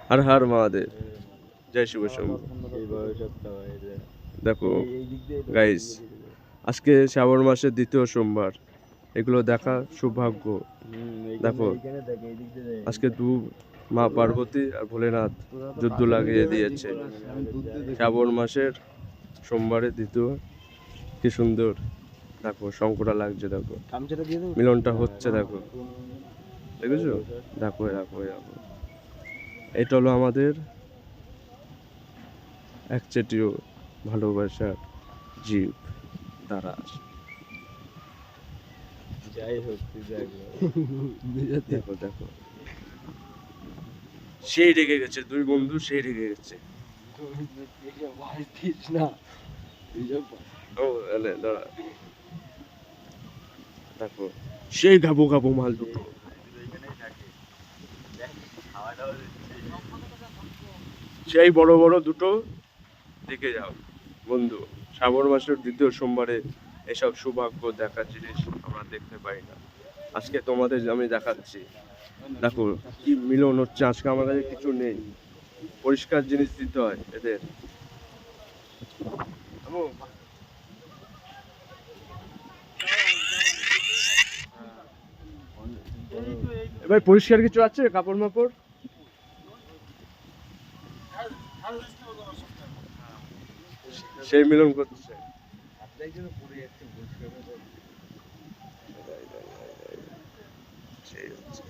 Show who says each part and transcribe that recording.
Speaker 1: হর হর মহাদেব, জয় শিব শম্ভু। দেখো গাইস, আজকে শ্রাবণ মাসের দ্বিতীয় সোমবার, এগুলো দেখা সৌভাগ্য। দেখো আজকে মা পার্বতী আর ভোলেনাথ যুদ্ধ লাগিয়ে দিয়েছে শ্রাবণ মাসের সোমবারে দ্বিতীয়। কি সুন্দর দেখো, শঙ্করা লাগছে, দেখো মিলনটা হচ্ছে, দেখো দেখেছো, দেখো দেখো দেখো। এটা হলো আমাদের একচেটিয়া ভালোবাসার জীব দ্বারা।
Speaker 2: যাই হোক,
Speaker 1: দেখো দেখো, সেই রেগে গেছে, দুই বন্ধু সেই রেগে গেছে। ও এলে দাঁড়া, দেখো সেই গাবো গাবো মাল দুটো, সেই বড় বড় দুটো। দেখে যাও বন্ধু, শ্রাবণ মাসের দ্বিতীয় সোমবারে এসব সৌভাগ্য দেখার জিনিস আমরা দেখতে পাই না। আজকে তোমাদের আমি দেখাচ্ছি, দেখো কি মিলন হচ্ছে। আজকে আমার কাছে কিছু নেই, পরিষ্কার জিনিস দিতে হয় এদের। এবার পরিষ্কার কিছু আছে, কাপড় মাপড়? সেই মিলন করছে। সেই হচ্ছে।